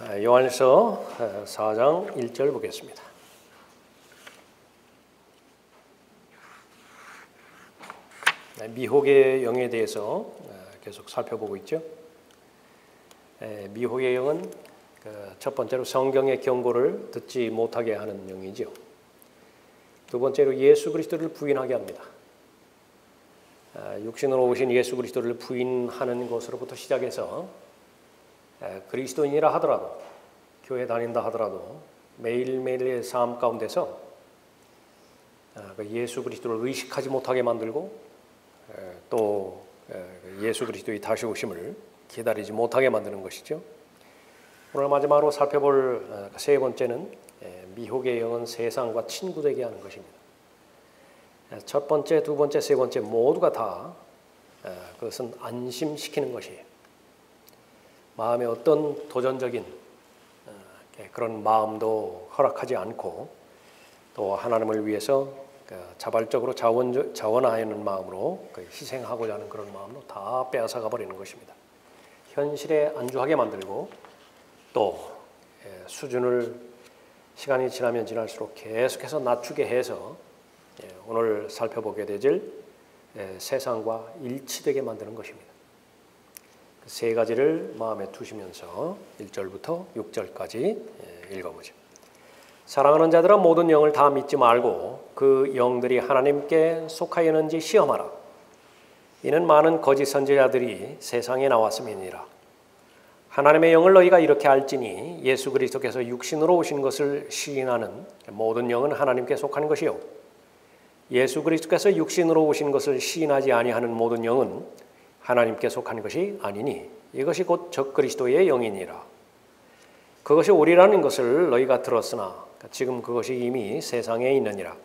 요한일서 4장 1절 보겠습니다. 미혹의 영에 대해서 계속 살펴보고 있죠. 미혹의 영은 첫 번째로 성경의 경고를 듣지 못하게 하는 영이죠. 두 번째로 예수 그리스도를 부인하게 합니다. 육신으로 오신 예수 그리스도를 부인하는 것으로부터 시작해서 그리스도인이라 하더라도, 교회 다닌다 하더라도 매일매일의 삶 가운데서 예수 그리스도를 의식하지 못하게 만들고 또 예수 그리스도의 다시 오심을 기다리지 못하게 만드는 것이죠. 오늘 마지막으로 살펴볼 세 번째는 미혹의 영은 세상과 친구되게 하는 것입니다. 첫 번째, 두 번째, 세 번째 모두가 다 그것은 안심시키는 것이에요. 마음에 어떤 도전적인 그런 마음도 허락하지 않고 또 하나님을 위해서 자발적으로 자원하는 마음으로 희생하고자 하는 그런 마음도 다 빼앗아가 버리는 것입니다. 현실에 안주하게 만들고 또 수준을 시간이 지나면 지날수록 계속해서 낮추게 해서 오늘 살펴보게 되질 세상과 일치되게 만드는 것입니다. 세 가지를 마음에 두시면서 1절부터 6절까지 읽어보죠. 사랑하는 자들아, 모든 영을 다 믿지 말고 그 영들이 하나님께 속하였는지 시험하라. 이는 많은 거짓 선지자들이 세상에 나왔음이니라. 하나님의 영을 너희가 이렇게 알지니 예수 그리스도께서 육신으로 오신 것을 시인하는 모든 영은 하나님께 속한 것이요, 예수 그리스도께서 육신으로 오신 것을 시인하지 아니하는 모든 영은 하나님께 속한 것이 아니니 이것이 곧 적그리스도의 영이니라. 그것이 옳으라는 것을 너희가 들었으나 지금 그것이 이미 세상에 있느니라.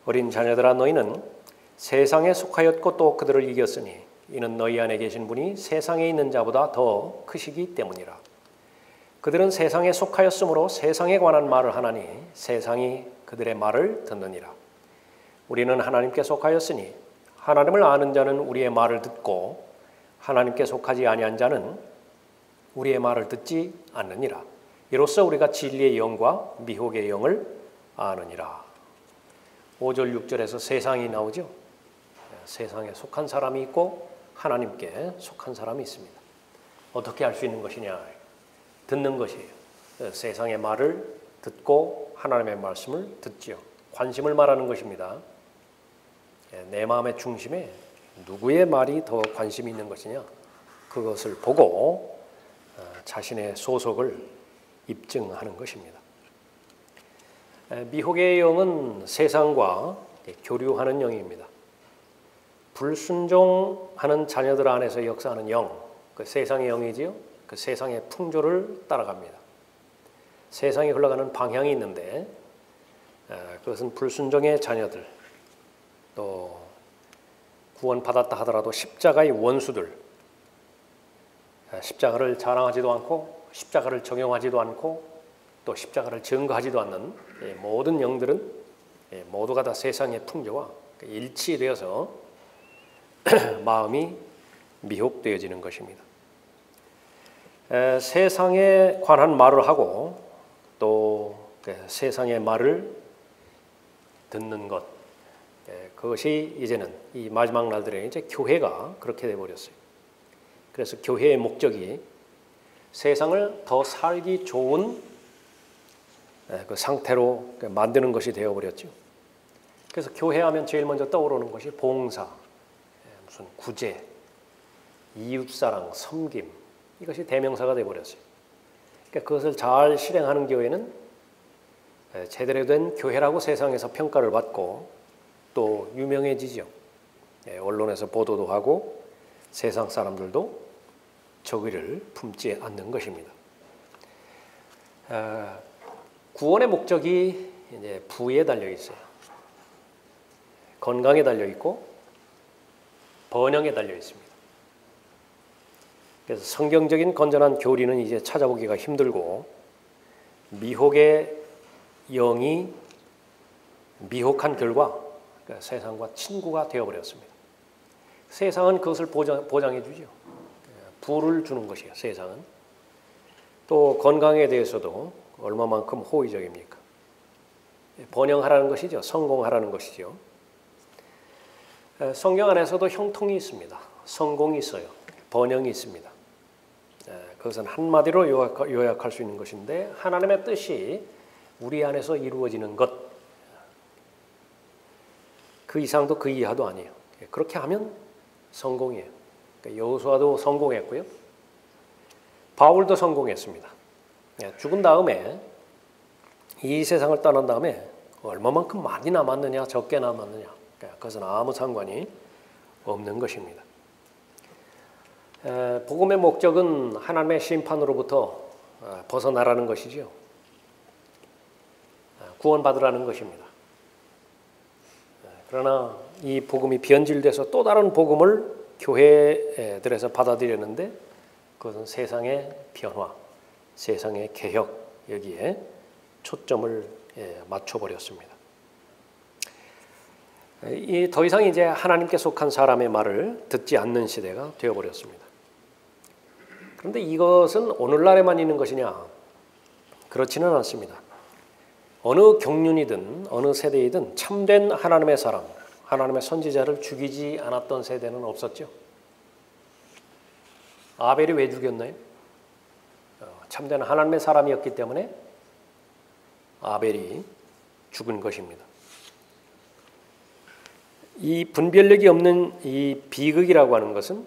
어린 자녀들아, 너희는 세상에 속하였고 또 그들을 이겼으니 이는 너희 안에 계신 분이 세상에 있는 자보다 더 크시기 때문이라. 그들은 세상에 속하였으므로 세상에 관한 말을 하나니 세상이 그들의 말을 듣느니라. 우리는 하나님께 속하였으니 하나님을 아는 자는 우리의 말을 듣고 하나님께 속하지 아니한 자는 우리의 말을 듣지 않느니라. 이로써 우리가 진리의 영과 미혹의 영을 아느니라. 5절 6절에서 세상이 나오죠. 세상에 속한 사람이 있고 하나님께 속한 사람이 있습니다. 어떻게 알 수 있는 것이냐? 듣는 것이에요. 세상의 말을 듣고 하나님의 말씀을 듣지요. 관심을 말하는 것입니다. 내 마음의 중심에 누구의 말이 더 관심이 있는 것이냐, 그것을 보고 자신의 소속을 입증하는 것입니다. 미혹의 영은 세상과 교류하는 영입니다. 불순종하는 자녀들 안에서 역사하는 영, 그 세상의 영이지요. 그 세상의 풍조를 따라갑니다. 세상이 흘러가는 방향이 있는데 그것은 불순종의 자녀들, 또 구원받았다 하더라도 십자가의 원수들, 십자가를 자랑하지도 않고 십자가를 적용하지도 않고 또 십자가를 증거하지도 않는 모든 영들은 모두가 다 세상의 풍조와 일치되어서 마음이 미혹되어지는 것입니다. 세상에 관한 말을 하고 또 세상의 말을 듣는 것, 그것이 이제는 이 마지막 날들에 이제 교회가 그렇게 돼 버렸어요. 그래서 교회의 목적이 세상을 더 살기 좋은 그 상태로 만드는 것이 되어 버렸죠. 그래서 교회하면 제일 먼저 떠오르는 것이 봉사, 무슨 구제, 이웃사랑, 섬김, 이것이 대명사가 돼 버렸어요. 그러니까 그것을 잘 실행하는 교회는 제대로 된 교회라고 세상에서 평가를 받고 또 유명해지죠. 언론에서 보도도 하고 세상 사람들도 저기를 품지 않는 것입니다. 구원의 목적이 이제 부에 달려 있어요. 건강에 달려 있고 번영에 달려 있습니다. 그래서 성경적인 건전한 교리는 이제 찾아보기가 힘들고 미혹의 영이 미혹한 결과 세상과 친구가 되어버렸습니다. 세상은 그것을 보장해 주죠. 부를 주는 것이에요. 세상은. 또 건강에 대해서도 얼마만큼 호의적입니까? 번영하라는 것이죠. 성공하라는 것이죠. 성경 안에서도 형통이 있습니다. 성공이 있어요. 번영이 있습니다. 그것은 한마디로 요약할 수 있는 것인데 하나님의 뜻이 우리 안에서 이루어지는 것, 그 이상도 그 이하도 아니에요. 그렇게 하면 성공이에요. 여호수아도 성공했고요. 바울도 성공했습니다. 죽은 다음에 이 세상을 떠난 다음에 얼마만큼 많이 남았느냐 적게 남았느냐 그것은 아무 상관이 없는 것입니다. 복음의 목적은 하나님의 심판으로부터 벗어나라는 것이지요. 구원받으라는 것입니다. 그러나 이 복음이 변질돼서 또 다른 복음을 교회들에서 받아들였는데 그것은 세상의 변화, 세상의 개혁 여기에 초점을 맞춰버렸습니다. 더 이상 이제 하나님께 속한 사람의 말을 듣지 않는 시대가 되어버렸습니다. 그런데 이것은 오늘날에만 있는 것이냐? 그렇지는 않습니다. 어느 경륜이든 어느 세대이든 참된 하나님의 사람, 하나님의 선지자를 죽이지 않았던 세대는 없었죠. 아벨이 왜 죽였나요? 참된 하나님의 사람이었기 때문에 아벨이 죽은 것입니다. 이 분별력이 없는 이 비극이라고 하는 것은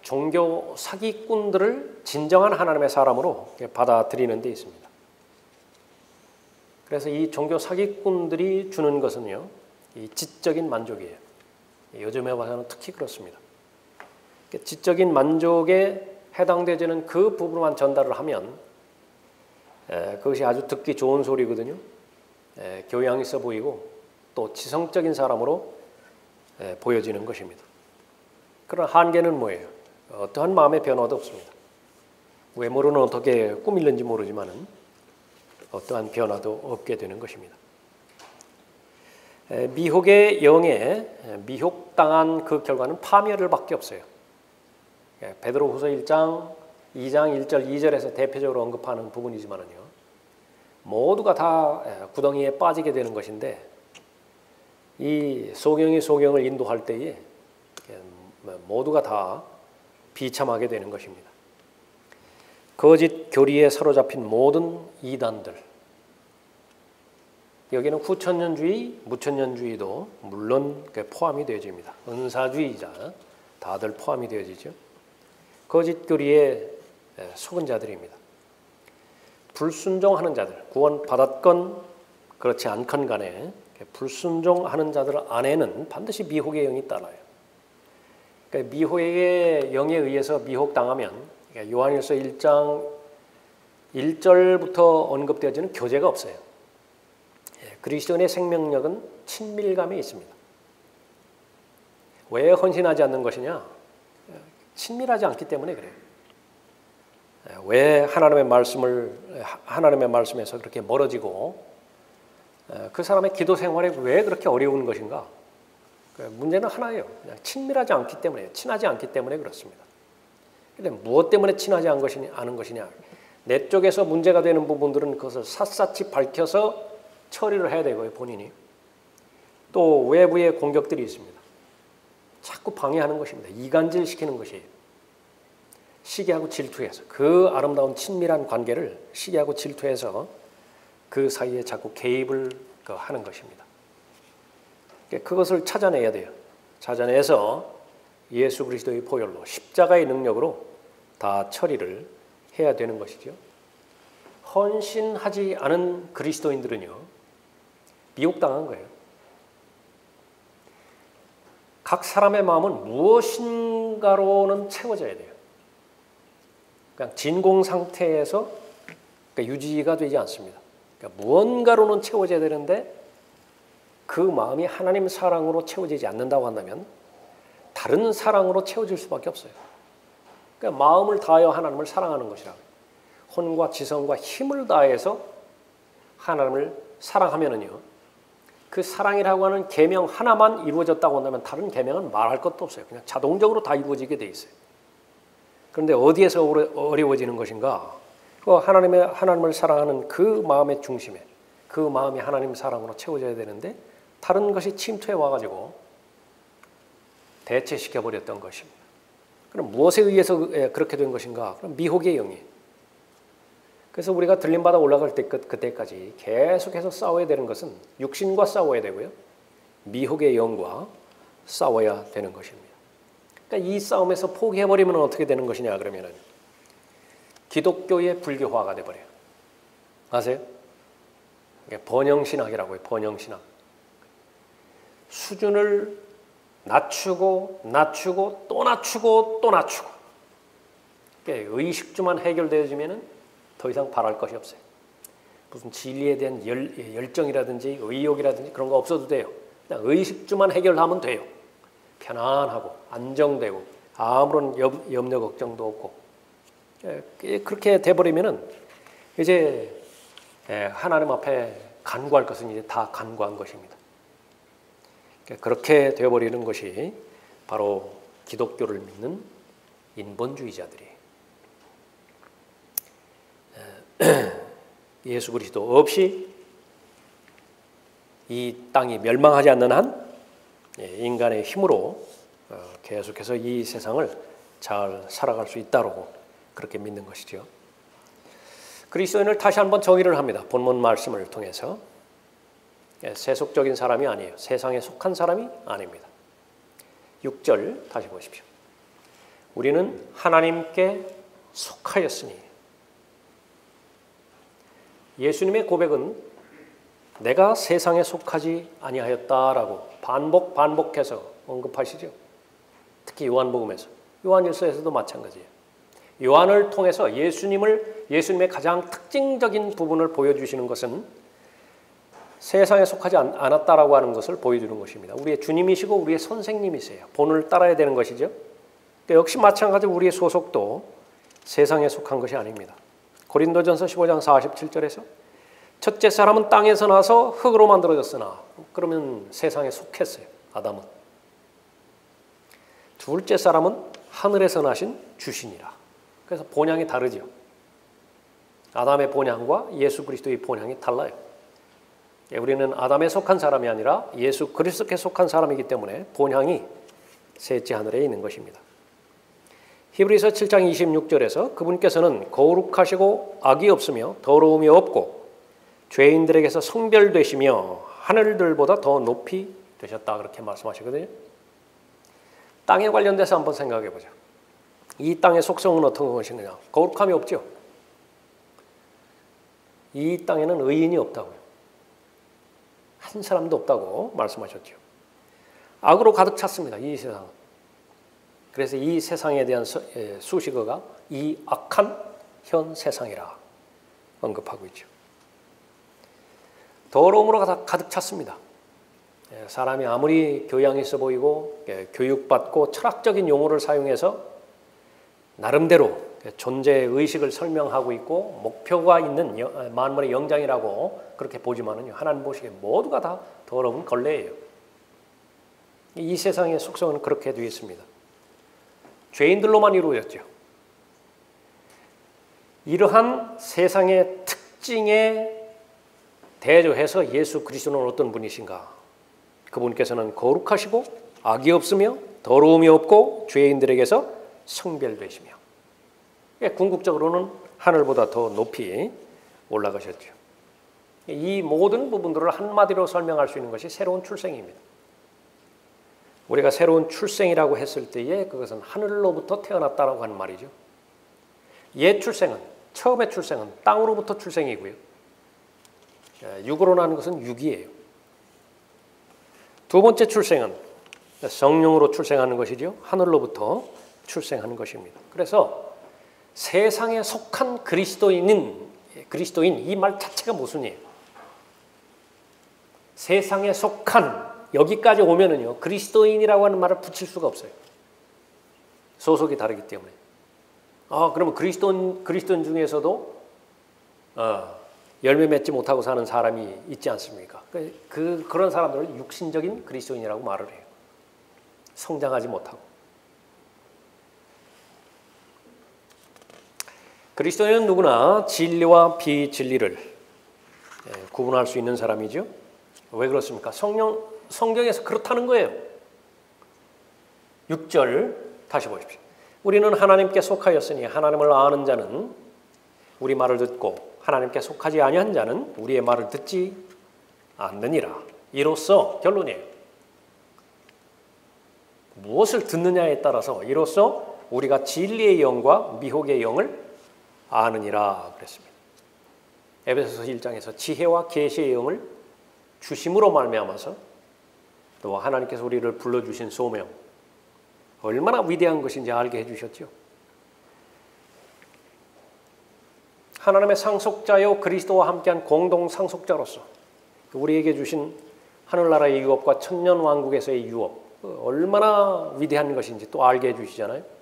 종교 사기꾼들을 진정한 하나님의 사람으로 받아들이는 데 있습니다. 그래서 이 종교 사기꾼들이 주는 것은요, 이 지적인 만족이에요. 요즘에 와서는 특히 그렇습니다. 지적인 만족에 해당되지는 그 부분만 전달을 하면 그것이 아주 듣기 좋은 소리거든요. 교양 있어 보이고 또 지성적인 사람으로 보여지는 것입니다. 그러나 한계는 뭐예요? 어떠한 마음의 변화도 없습니다. 외모로는 어떻게 꾸밀는지 모르지만은 어떠한 변화도 없게 되는 것입니다. 미혹의 영에 미혹당한 그 결과는 파멸을 밖에 없어요. 베드로후서 1장 2장 1절 2절에서 대표적으로 언급하는 부분이지만은요, 모두가 다 구덩이에 빠지게 되는 것인데 이 소경이 소경을 인도할 때에 모두가 다 비참하게 되는 것입니다. 거짓 교리에 사로잡힌 모든 이단들, 여기는 후천년주의, 무천년주의도 물론 포함이 되어집니다. 은사주의자 다들 포함이 되어지죠. 거짓 교리에 속은 자들입니다. 불순종하는 자들, 구원 받았건 그렇지 않건 간에 불순종하는 자들 안에는 반드시 미혹의 영이 따라요. 그러니까 미혹의 영에 의해서 미혹당하면 요한일서 1장 1절부터 언급되어지는 교제가 없어요. 그리스도인의 생명력은 친밀감이 있습니다. 왜 헌신하지 않는 것이냐? 친밀하지 않기 때문에 그래요. 왜 하나님의 말씀에서 그렇게 멀어지고 그 사람의 기도 생활에 왜 그렇게 어려운 것인가? 문제는 하나예요. 그냥 친밀하지 않기 때문에, 친하지 않기 때문에 그렇습니다. 그런데 무엇 때문에 친하지 않은 것이냐? 내 쪽에서 문제가 되는 부분들은 그것을 샅샅이 밝혀서 처리를 해야 되고요, 본인이. 또 외부의 공격들이 있습니다. 자꾸 방해하는 것입니다. 이간질시키는 것이에요. 시기하고 질투해서 그 아름다운 친밀한 관계를 시기하고 질투해서 그 사이에 자꾸 개입을 하는 것입니다. 그것을 찾아내야 돼요. 찾아내서 예수 그리스도의 보혈로 십자가의 능력으로 다 처리를 해야 되는 것이죠. 헌신하지 않은 그리스도인들은요, 미혹당한 거예요. 각 사람의 마음은 무엇인가로는 채워져야 돼요. 그냥 진공 상태에서 유지가 되지 않습니다. 그러니까 무언가로는 채워져야 되는데 그 마음이 하나님 사랑으로 채워지지 않는다고 한다면 다른 사랑으로 채워질 수밖에 없어요. 그러니까 마음을 다하여 하나님을 사랑하는 것이라. 혼과 지성과 힘을 다해서 하나님을 사랑하면은요, 그 사랑이라고 하는 계명 하나만 이루어졌다고 한다면 다른 계명은 말할 것도 없어요. 그냥 자동적으로 다 이루어지게 돼 있어요. 그런데 어디에서 어려워지는 것인가? 그 하나님을 사랑하는 그 마음의 중심에 그 마음이 하나님 사랑으로 채워져야 되는데 다른 것이 침투해 와가지고 대체시켜버렸던 것입니다. 그럼 무엇에 의해서 그렇게 된 것인가? 그럼 미혹의 영이에요. 그래서 우리가 들림받아 올라갈 때 그때까지 계속해서 싸워야 되는 것은 육신과 싸워야 되고요. 미혹의 영과 싸워야 되는 것입니다. 그러니까 이 싸움에서 포기해버리면 어떻게 되는 것이냐 그러면은 기독교의 불교화가 돼버려요. 아세요? 번영신학이라고 해요. 번영신학. 수준을 낮추고 또 낮추고 의식주만 해결되어지면은 더 이상 바랄 것이 없어요. 무슨 진리에 대한 열정이라든지 의욕이라든지 그런 거 없어도 돼요. 그냥 의식주만 해결하면 돼요. 편안하고 안정되고 아무런 염려 걱정도 없고 그렇게 돼버리면은 이제 하나님 앞에 간구할 것은 이제 다 간구한 것입니다. 그렇게 되어버리는 것이 바로 기독교를 믿는 인본주의자들이에요. 예수 그리스도 없이 이 땅이 멸망하지 않는 한 인간의 힘으로 계속해서 이 세상을 잘 살아갈 수 있다고 그렇게 믿는 것이죠. 그리스도인을 다시 한번 정의를 합니다. 본문 말씀을 통해서. 세속적인 사람이 아니에요. 세상에 속한 사람이 아닙니다. 6절 다시 보십시오. 우리는 하나님께 속하였으니. 예수님의 고백은 내가 세상에 속하지 아니하였다라고 반복해서 언급하시죠. 특히 요한복음에서. 요한일서에서도 마찬가지예요. 요한을 통해서 예수님의 가장 특징적인 부분을 보여주시는 것은 세상에 속하지 않았다라고 하는 것을 보여주는 것입니다. 우리의 주님이시고 우리의 선생님이세요. 본을 따라야 되는 것이죠. 역시 마찬가지로 우리의 소속도 세상에 속한 것이 아닙니다. 고린도전서 15장 47절에서 첫째 사람은 땅에서 나서 흙으로 만들어졌으나 그러면 세상에 속했어요. 아담은. 둘째 사람은 하늘에서 나신 주신이라. 그래서 본향이 다르죠. 아담의 본향과 예수 그리스도의 본향이 달라요. 우리는 아담에 속한 사람이 아니라 예수 그리스도께 속한 사람이기 때문에 본향이 셋째 하늘에 있는 것입니다. 히브리서 7장 26절에서 그분께서는 거룩하시고 악이 없으며 더러움이 없고 죄인들에게서 성별되시며 하늘들보다 더 높이 되셨다 그렇게 말씀하시거든요. 땅에 관련돼서 한번 생각해 보죠. 이 땅의 속성은 어떤 것이냐? 거룩함이 없죠. 이 땅에는 의인이 없다고요. 한 사람도 없다고 말씀하셨죠. 악으로 가득 찼습니다. 이 세상은. 그래서 이 세상에 대한 수식어가 이 악한 현 세상이라 언급하고 있죠. 더러움으로 가득 찼습니다. 사람이 아무리 교양이 있어 보이고 교육받고 철학적인 용어를 사용해서 나름대로 존재의 의식을 설명하고 있고 목표가 있는 만물의 영장이라고 그렇게 보지만은요, 하나님 보시기에 모두가 다 더러운 걸레예요. 이 세상의 속성은 그렇게 되어 있습니다. 죄인들로만 이루어졌죠. 이러한 세상의 특징에 대조해서 예수 그리스도는 어떤 분이신가? 그분께서는 거룩하시고 악이 없으며 더러움이 없고 죄인들에게서 성별되시며 궁극적으로는 하늘보다 더 높이 올라가셨죠. 이 모든 부분들을 한마디로 설명할 수 있는 것이 새로운 출생입니다. 우리가 새로운 출생이라고 했을 때에 그것은 하늘로부터 태어났다라고 하는 말이죠. 옛 출생은, 처음의 출생은 땅으로부터 출생이고요. 육으로 나는 것은 육이에요. 두 번째 출생은 성령으로 출생하는 것이죠. 하늘로부터 출생하는 것입니다. 그래서 세상에 속한 그리스도인 이 말 자체가 모순이에요. 세상에 속한 여기까지 오면은요 그리스도인이라고 하는 말을 붙일 수가 없어요. 소속이 다르기 때문에. 그러면 그리스도인 중에서도 열매 맺지 못하고 사는 사람이 있지 않습니까? 그런 사람들을 육신적인 그리스도인이라고 말을 해요. 성장하지 못하고. 그리스도인은 누구나 진리와 비진리를 구분할 수 있는 사람이죠. 왜 그렇습니까? 성경에서 그렇다는 거예요. 6절 다시 보십시오. 우리는 하나님께 속하였으니 하나님을 아는 자는 우리 말을 듣고 하나님께 속하지 아니한 자는 우리의 말을 듣지 않느니라. 이로써 결론이에요. 무엇을 듣느냐에 따라서 이로써 우리가 진리의 영과 미혹의 영을 아느니라 그랬습니다. 에베소서 1장에서 지혜와 계시의 영을 주심으로 말미암아서 또 하나님께서 우리를 불러주신 소명 얼마나 위대한 것인지 알게 해주셨죠. 하나님의 상속자요 그리스도와 함께한 공동 상속자로서 우리에게 주신 하늘나라의 유업과 천년왕국에서의 유업 얼마나 위대한 것인지 또 알게 해주시잖아요.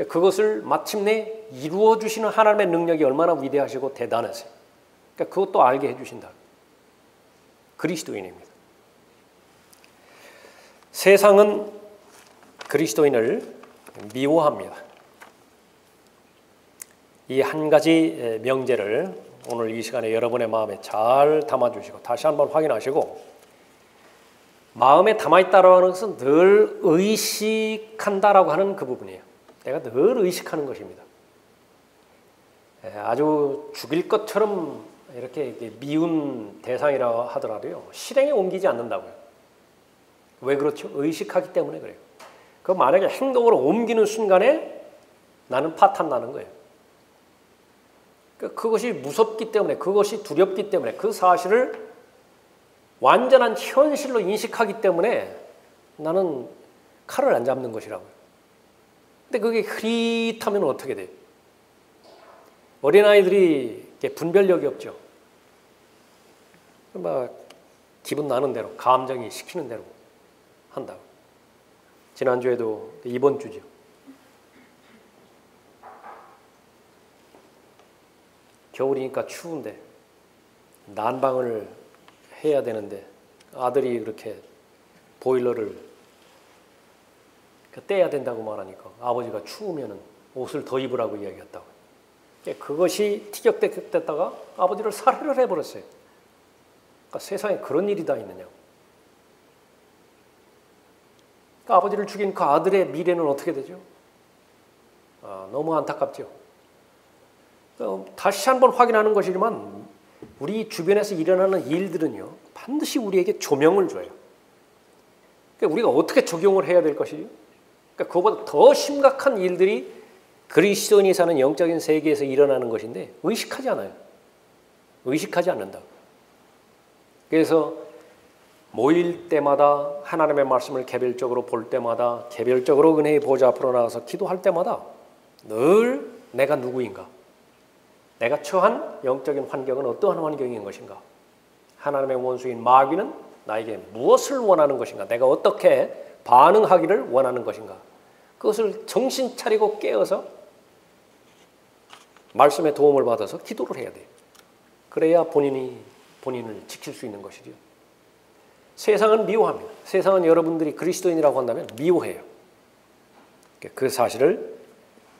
그것을 마침내 이루어 주시는 하나님의 능력이 얼마나 위대하시고 대단하세요. 그것도 알게 해주신다. 그리스도인입니다. 세상은 그리스도인을 미워합니다. 이 한 가지 명제를 오늘 이 시간에 여러분의 마음에 잘 담아주시고 다시 한번 확인하시고 마음에 담아있다라는 것은 늘 의식한다라고 하는 그 부분이에요. 내가 늘 의식하는 것입니다. 아주 죽일 것처럼 이렇게 미운 대상이라 하더라도요. 실행에 옮기지 않는다고요. 왜 그렇죠? 의식하기 때문에 그래요. 그 만약에 행동으로 옮기는 순간에 나는 파탄 나는 거예요. 그것이 무섭기 때문에 그것이 두렵기 때문에 그 사실을 완전한 현실로 인식하기 때문에 나는 칼을 안 잡는 것이라고요. 근데 그게 흐릿하면 어떻게 돼요? 어린아이들이 분별력이 없죠. 막 기분 나는 대로 감정이 시키는 대로 한다고. 지난주에도 이번 주죠. 겨울이니까 추운데 난방을 해야 되는데 아들이 그렇게 보일러를 떼야 된다고 말하니까 아버지가 추우면 옷을 더 입으라고 이야기했다고. 그것이 티격태격됐다가 아버지를 살해를 해버렸어요. 그러니까 세상에 그런 일이 다 있느냐고. 그러니까 아버지를 죽인 그 아들의 미래는 어떻게 되죠? 너무 안타깝죠. 다시 한번 확인하는 것이지만 우리 주변에서 일어나는 일들은요 반드시 우리에게 조명을 줘요. 그러니까 우리가 어떻게 적용을 해야 될 것이죠? 그러니까 그거보다 더 심각한 일들이 그리스도인이 사는 영적인 세계에서 일어나는 것인데 의식하지 않아요. 의식하지 않는다. 그래서 모일 때마다 하나님의 말씀을 개별적으로 볼 때마다 개별적으로 은혜의 보좌 앞으로 나가서 기도할 때마다 늘 내가 누구인가? 내가 처한 영적인 환경은 어떠한 환경인 것인가? 하나님의 원수인 마귀는 나에게 무엇을 원하는 것인가? 내가 어떻게 반응하기를 원하는 것인가? 그것을 정신 차리고 깨어서 말씀의 도움을 받아서 기도를 해야 돼요. 그래야 본인을 지킬 수 있는 것이죠. 세상은 미워합니다. 세상은 여러분들이 그리스도인이라고 한다면 미워해요. 그 사실을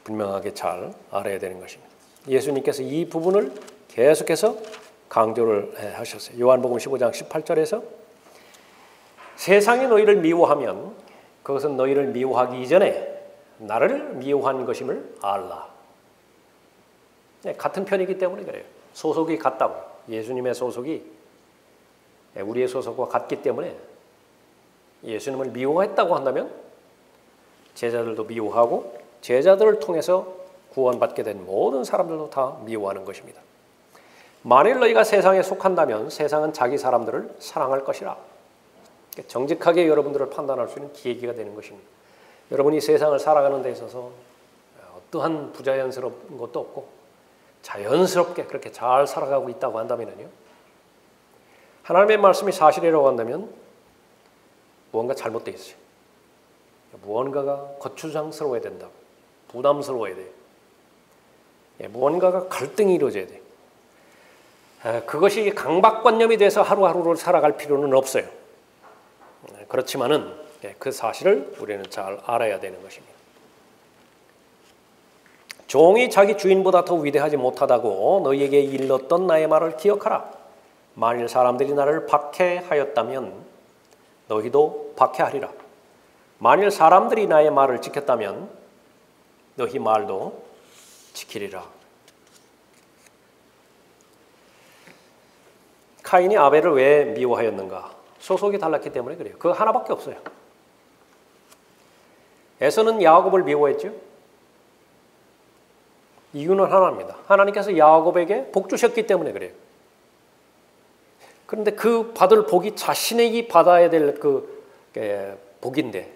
분명하게 잘 알아야 되는 것입니다. 예수님께서 이 부분을 계속해서 강조를 하셨어요. 요한복음 15장 18절에서 세상이 너희를 미워하면 그것은 너희를 미워하기 이전에 나를 미워한 것임을 알라. 같은 편이기 때문에 그래요. 소속이 같다고. 예수님의 소속이 우리의 소속과 같기 때문에 예수님을 미워했다고 한다면 제자들도 미워하고 제자들을 통해서 구원받게 된 모든 사람들도 다 미워하는 것입니다. 만일 너희가 세상에 속한다면 세상은 자기 사람들을 사랑할 것이라. 정직하게 여러분들을 판단할 수 있는 계기가 되는 것입니다. 여러분이 세상을 살아가는 데 있어서 어떠한 부자연스러운 것도 없고 자연스럽게 그렇게 잘 살아가고 있다고 한다면요, 하나님의 말씀이 사실이라고 한다면 무언가 잘못되어 있어요. 무언가가 거추장스러워야 된다. 부담스러워야 돼요. 무언가가 갈등이 이루어져야 돼요. 그것이 강박관념이 돼서 하루하루를 살아갈 필요는 없어요. 그렇지만은 그 사실을 우리는 잘 알아야 되는 것입니다. 종이 자기 주인보다 더 위대하지 못하다고 너희에게 일렀던 나의 말을 기억하라. 만일 사람들이 나를 박해하였다면 너희도 박해하리라. 만일 사람들이 나의 말을 지켰다면 너희 말도 지키리라. 카인이 아벨을 왜 미워하였는가? 소속이 달랐기 때문에 그래요. 그거 하나밖에 없어요. 에서는 야곱을 미워했죠. 이유는 하나입니다. 하나님께서 야곱에게 복 주셨기 때문에 그래요. 그런데 그 받을 복이 자신에게 받아야 될 그 복인데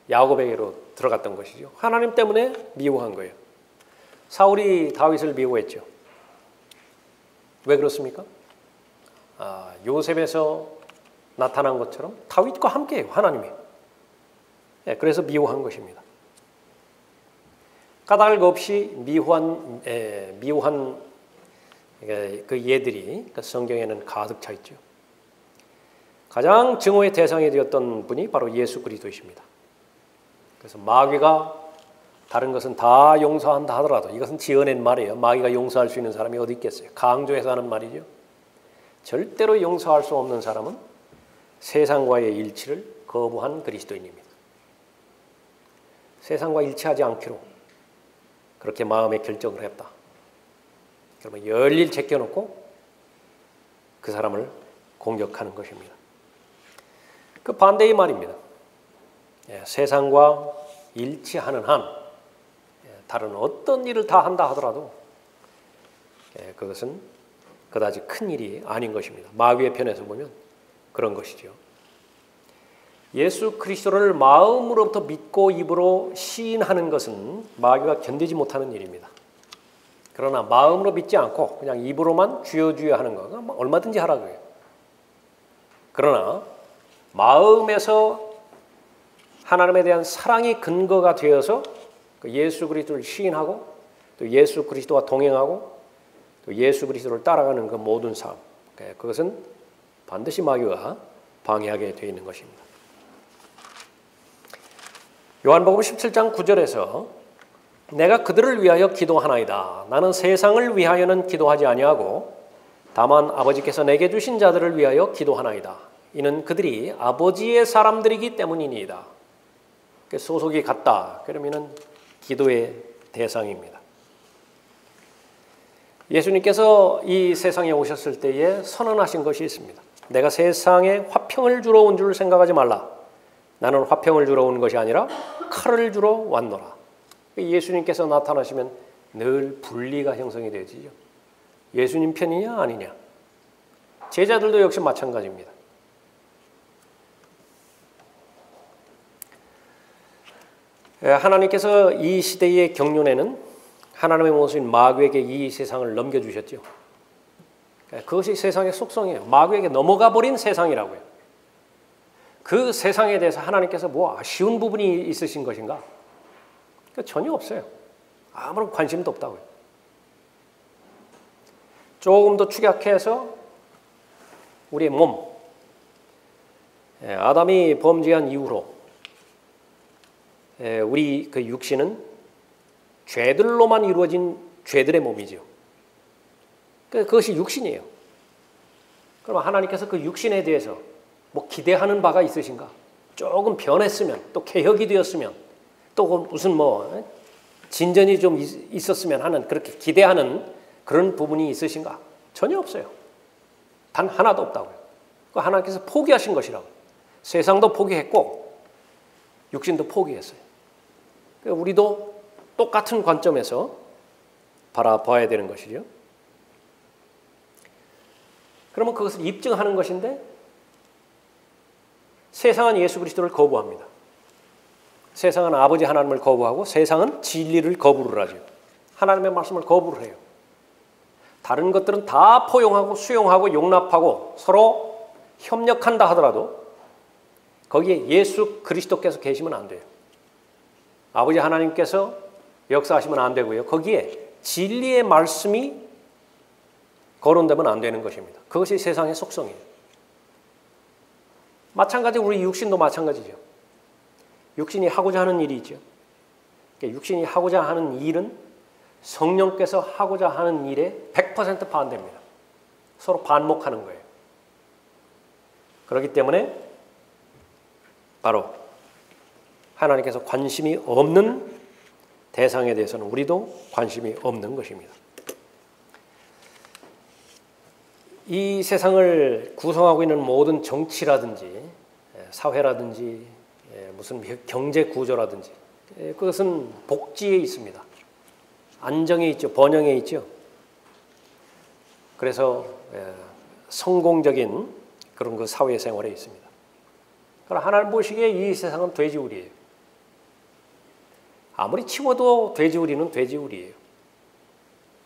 야곱에게로 들어갔던 것이죠. 하나님 때문에 미워한 거예요. 사울이 다윗을 미워했죠. 왜 그렇습니까? 요셉에서 나타난 것처럼 다윗과 함께해요. 하나님이. 그래서 미워한 것입니다. 까닭 없이 미워한 그 예들이 성경에는 가득 차 있죠. 가장 증오의 대상이 되었던 분이 바로 예수 그리스도이십니다. 그래서 마귀가 다른 것은 다 용서한다 하더라도 이것은 지어낸 말이에요. 마귀가 용서할 수 있는 사람이 어디 있겠어요? 강조해서 하는 말이죠. 절대로 용서할 수 없는 사람은 세상과의 일치를 거부한 그리스도인입니다. 세상과 일치하지 않기로 그렇게 마음에 결정을 했다. 그러면 열일 제껴놓고 그 사람을 공격하는 것입니다. 그 반대의 말입니다. 세상과 일치하는 한 다른 어떤 일을 다 한다 하더라도 그것은 그다지 큰 일이 아닌 것입니다. 마귀의 편에서 보면 그런 것이죠. 예수 그리스도를 마음으로부터 믿고 입으로 시인하는 것은 마귀가 견디지 못하는 일입니다. 그러나 마음으로 믿지 않고 그냥 입으로만 주여 주여 하는 거 얼마든지 하라고요. 그러나 마음에서 하나님에 대한 사랑이 근거가 되어서 예수 그리스도를 시인하고 또 예수 그리스도와 동행하고 또 예수 그리스도를 따라가는 그 모든 삶, 그것은 반드시 마귀가 방해하게 되어 있는 것입니다. 요한복음 17장 9절에서 내가 그들을 위하여 기도하나이다. 나는 세상을 위하여는 기도하지 아니하고 다만 아버지께서 내게 주신 자들을 위하여 기도하나이다. 이는 그들이 아버지의 사람들이기 때문이니이다. 소속이 같다. 그러면은 기도의 대상입니다. 예수님께서 이 세상에 오셨을 때에 선언하신 것이 있습니다. 내가 세상에 화평을 주러 온 줄 생각하지 말라. 나는 화평을 주러 온 것이 아니라 칼을 주러 왔노라. 예수님께서 나타나시면 늘 분리가 형성이 되지요. 예수님 편이냐 아니냐. 제자들도 역시 마찬가지입니다. 하나님께서 이 시대의 경륜에는 하나님의 모습인 마귀에게 이 세상을 넘겨주셨죠. 그것이 세상의 속성이에요. 마귀에게 넘어가 버린 세상이라고요. 그 세상에 대해서 하나님께서 뭐 아쉬운 부분이 있으신 것인가? 전혀 없어요. 아무런 관심도 없다고요. 조금 더 축약해서 우리의 몸, 아담이 범죄한 이후로 우리 그 육신은 죄들로만 이루어진 죄들의 몸이죠. 그것이 육신이에요. 그럼 하나님께서 그 육신에 대해서 뭐 기대하는 바가 있으신가? 조금 변했으면 또 개혁이 되었으면 또 무슨 뭐 진전이 좀 있었으면 하는 그렇게 기대하는 그런 부분이 있으신가? 전혀 없어요. 단 하나도 없다고요. 하나님께서 포기하신 것이라고. 세상도 포기했고 육신도 포기했어요. 우리도 똑같은 관점에서 바라봐야 되는 것이죠. 그러면 그것을 입증하는 것인데 세상은 예수 그리스도를 거부합니다. 세상은 아버지 하나님을 거부하고 세상은 진리를 거부를 하죠. 하나님의 말씀을 거부를 해요. 다른 것들은 다 포용하고 수용하고 용납하고 서로 협력한다 하더라도 거기에 예수 그리스도께서 계시면 안 돼요. 아버지 하나님께서 역사하시면 안 되고요. 거기에 진리의 말씀이 거론되면 안 되는 것입니다. 그것이 세상의 속성이에요. 마찬가지로 우리 육신도 마찬가지죠. 육신이 하고자 하는 일이 있죠. 육신이 하고자 하는 일은 성령께서 하고자 하는 일에 100% 반대입니다. 서로 반목하는 거예요. 그렇기 때문에 바로 하나님께서 관심이 없는 대상에 대해서는 우리도 관심이 없는 것입니다. 이 세상을 구성하고 있는 모든 정치라든지 사회라든지 무슨 경제 구조라든지 그것은 복지에 있습니다. 안정에 있죠. 번영에 있죠. 그래서 성공적인 그런 그 사회생활에 있습니다. 그러나 하나님 보시기에 이 세상은 돼지우리예요. 아무리 치워도 돼지우리는 돼지우리예요.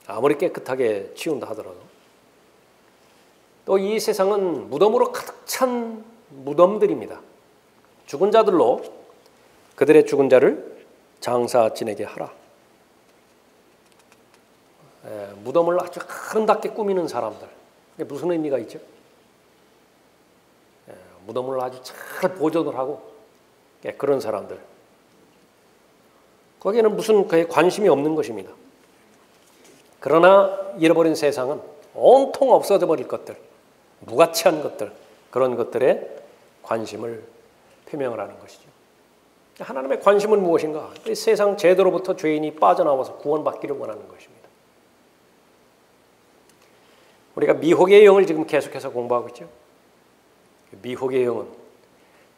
아무리 깨끗하게 치운다 하더라도. 또 이 세상은 무덤으로 가득 찬 무덤들입니다. 죽은 자들로 그들의 죽은 자를 장사 지내게 하라. 무덤을 아주 아름답게 꾸미는 사람들. 이게 무슨 의미가 있죠? 무덤을 아주 잘 보존을 하고 그런 사람들. 거기에는 무슨 그에 관심이 없는 것입니다. 그러나 잃어버린 세상은 온통 없어져 버릴 것들, 무가치한 것들, 그런 것들에 관심을 표명을 하는 것이죠. 하나님의 관심은 무엇인가? 이 세상 제도로부터 죄인이 빠져나와서 구원받기를 원하는 것입니다. 우리가 미혹의 영을 지금 계속해서 공부하고 있죠. 미혹의 영은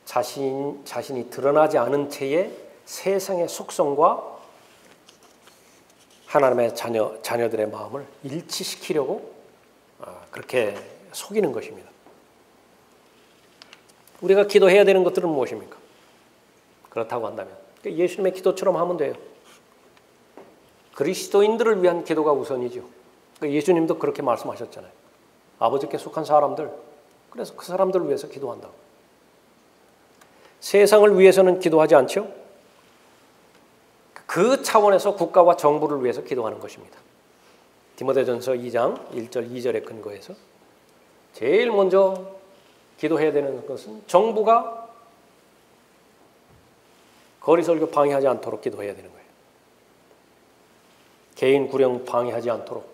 자신이 드러나지 않은 채의 세상의 속성과 하나님의 자녀들의 마음을 일치시키려고 그렇게 속이는 것입니다. 우리가 기도해야 되는 것들은 무엇입니까? 그렇다고 한다면 예수님의 기도처럼 하면 돼요. 그리스도인들을 위한 기도가 우선이죠. 예수님도 그렇게 말씀하셨잖아요. 아버지께 속한 사람들, 그래서 그 사람들을 위해서 기도한다고. 세상을 위해서는 기도하지 않죠? 그 차원에서 국가와 정부를 위해서 기도하는 것입니다. 디모데전서 2장 1절 2절에 근거해서 제일 먼저 기도해야 되는 것은 정부가 거리설교 방해하지 않도록 기도해야 되는 거예요. 개인 구령 방해하지 않도록,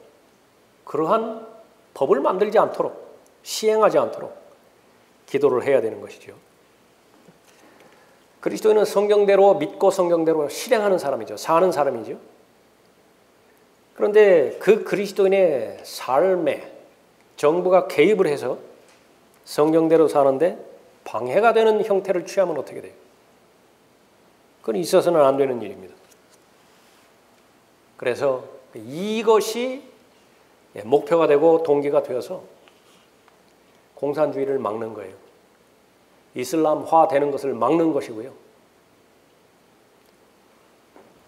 그러한 법을 만들지 않도록, 시행하지 않도록 기도를 해야 되는 것이죠. 그리스도인은 성경대로 믿고 성경대로 실행하는 사람이죠. 사는 사람이죠. 그런데 그 그리스도인의 삶에 정부가 개입을 해서 성경대로 사는데 방해가 되는 형태를 취하면 어떻게 돼요? 그건 있어서는 안 되는 일입니다. 그래서 이것이 목표가 되고 동기가 되어서 공산주의를 막는 거예요. 이슬람화 되는 것을 막는 것이고요.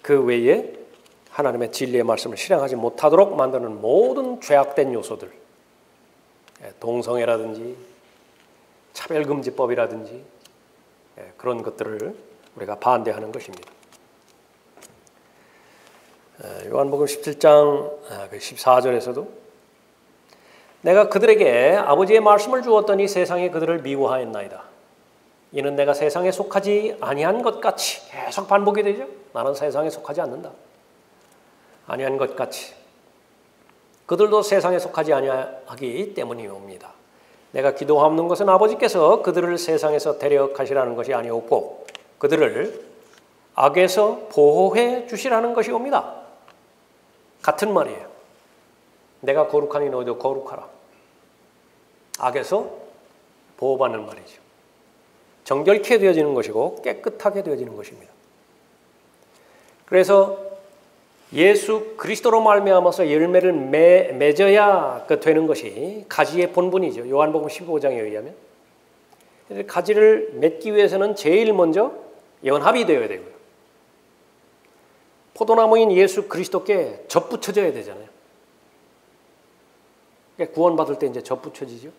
그 외에 하나님의 진리의 말씀을 실행하지 못하도록 만드는 모든 죄악된 요소들, 동성애라든지 차별금지법이라든지 그런 것들을 우리가 반대하는 것입니다. 요한복음 17장 14절에서도 내가 그들에게 아버지의 말씀을 주었더니 세상에 그들을 미워하였나이다. 이는 내가 세상에 속하지 아니한 것 같이, 계속 반복이 되죠. 나는 세상에 속하지 않는다. 아니한 것 같이 그들도 세상에 속하지 아니하기 때문이옵니다. 내가 기도하는 것은 아버지께서 그들을 세상에서 데려가시라는 것이 아니었고 그들을 악에서 보호해 주시라는 것이옵니다. 같은 말이에요. 내가 거룩하니 너희도 거룩하라. 악에서 보호받는 말이죠. 정결케 되어지는 것이고 깨끗하게 되어지는 것입니다. 그래서 예수 그리스도로 말미암아서 열매를 맺어야 되는 것이 가지의 본분이죠. 요한복음 15장에 의하면. 가지를 맺기 위해서는 제일 먼저 연합이 되어야 되고요. 포도나무인 예수 그리스도께 접붙여져야 되잖아요. 구원받을 때 이제 접붙여지죠.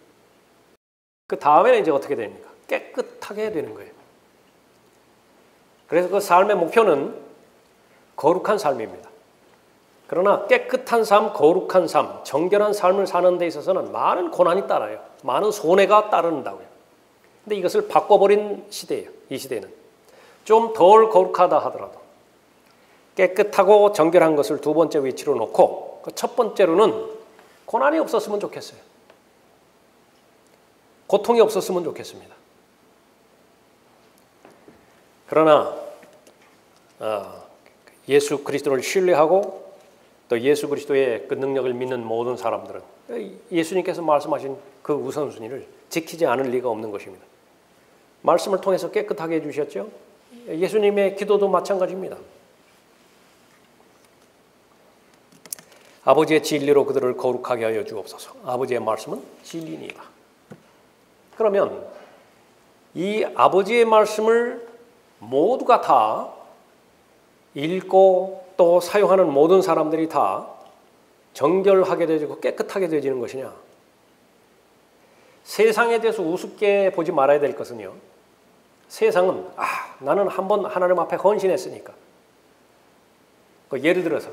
그 다음에는 이제 어떻게 됩니까? 깨끗하게 되는 거예요. 그래서 그 삶의 목표는 거룩한 삶입니다. 그러나 깨끗한 삶, 거룩한 삶, 정결한 삶을 사는 데 있어서는 많은 고난이 따라요. 많은 손해가 따른다고요. 근데 이것을 바꿔버린 시대예요. 이 시대는. 좀 덜 거룩하다 하더라도 깨끗하고 정결한 것을 두 번째 위치로 놓고 그 첫 번째로는 고난이 없었으면 좋겠어요. 고통이 없었으면 좋겠습니다. 그러나 예수 그리스도를 신뢰하고 또 예수 그리스도의 그 능력을 믿는 모든 사람들은 예수님께서 말씀하신 그 우선순위를 지키지 않을 리가 없는 것입니다. 말씀을 통해서 깨끗하게 해주셨죠. 예수님의 기도도 마찬가지입니다. 아버지의 진리로 그들을 거룩하게 하여 주옵소서. 아버지의 말씀은 진리니이다. 그러면 이 아버지의 말씀을 모두가 다 읽고 또 사용하는 모든 사람들이 다 정결하게 되어지고 깨끗하게 되어지는 것이냐? 세상에 대해서 우습게 보지 말아야 될 것은요. 세상은 나는 한번 하나님 앞에 헌신했으니까. 예를 들어서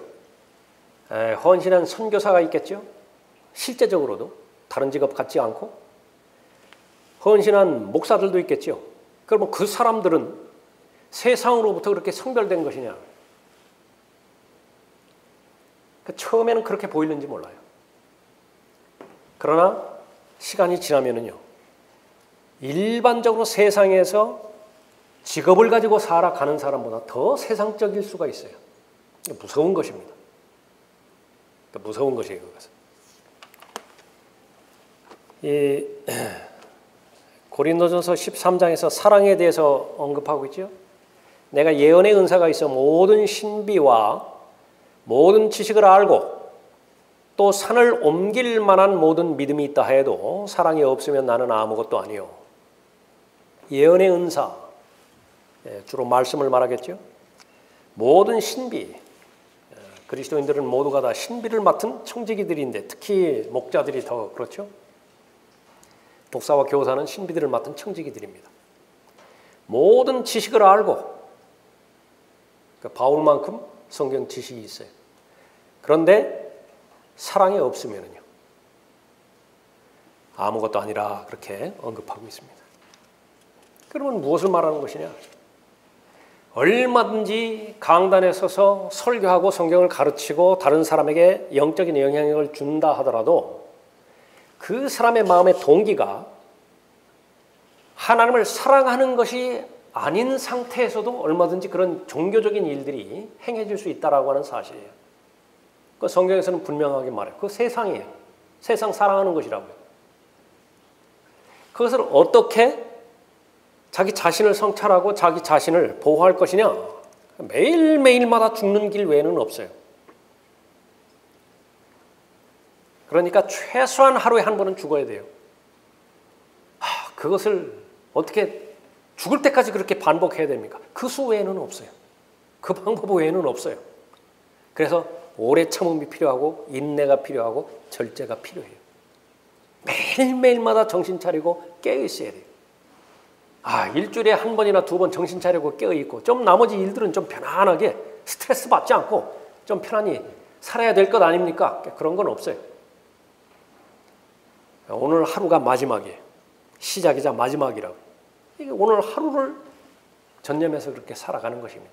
헌신한 선교사가 있겠죠. 실제적으로도 다른 직업 갖지 않고 헌신한 목사들도 있겠죠. 그러면 그 사람들은 세상으로부터 그렇게 성별된 것이냐? 처음에는 그렇게 보이는지 몰라요. 그러나 시간이 지나면은요, 일반적으로 세상에서 직업을 가지고 살아가는 사람보다 더 세상적일 수가 있어요. 무서운 것입니다. 무서운 것이에요, 그것은. 이 고린도전서 13장에서 사랑에 대해서 언급하고 있죠. 내가 예언의 은사가 있어 모든 신비와 모든 지식을 알고 또 산을 옮길 만한 모든 믿음이 있다 해도 사랑이 없으면 나는 아무것도 아니요. 예언의 은사, 주로 말씀을 말하겠죠. 모든 신비, 그리스도인들은 모두가 다 신비를 맡은 청지기들인데 특히 목자들이 더 그렇죠. 목사와 교사는 신비들을 맡은 청지기들입니다. 모든 지식을 알고 바울만큼 성경 지식이 있어요. 그런데 사랑이 없으면요 아무것도 아니라 그렇게 언급하고 있습니다. 그러면 무엇을 말하는 것이냐? 얼마든지 강단에 서서 설교하고 성경을 가르치고 다른 사람에게 영적인 영향력을 준다 하더라도 그 사람의 마음의 동기가 하나님을 사랑하는 것이 아닌 상태에서도 얼마든지 그런 종교적인 일들이 행해질 수 있다라고 하는 사실이에요. 그 성경에서는 분명하게 말해요. 그 세상이에요. 세상 사랑하는 것이라고요. 그것을 어떻게 자기 자신을 성찰하고 자기 자신을 보호할 것이냐? 매일매일마다 죽는 길 외에는 없어요. 그러니까 최소한 하루에 한 번은 죽어야 돼요. 그것을 어떻게 죽을 때까지 그렇게 반복해야 됩니까? 그 수 외에는 없어요. 그 방법 외에는 없어요. 그래서 오래 참음이 필요하고 인내가 필요하고 절제가 필요해요. 매일매일마다 정신 차리고 깨어 있어야 돼요. 일주일에 한 번이나 두 번 정신 차리고 깨어 있고 좀 나머지 일들은 좀 편안하게 스트레스 받지 않고 좀 편안히 살아야 될 것 아닙니까? 그런 건 없어요. 오늘 하루가 마지막이에요. 시작이자 마지막이라고. 오늘 하루를 전념해서 그렇게 살아가는 것입니다.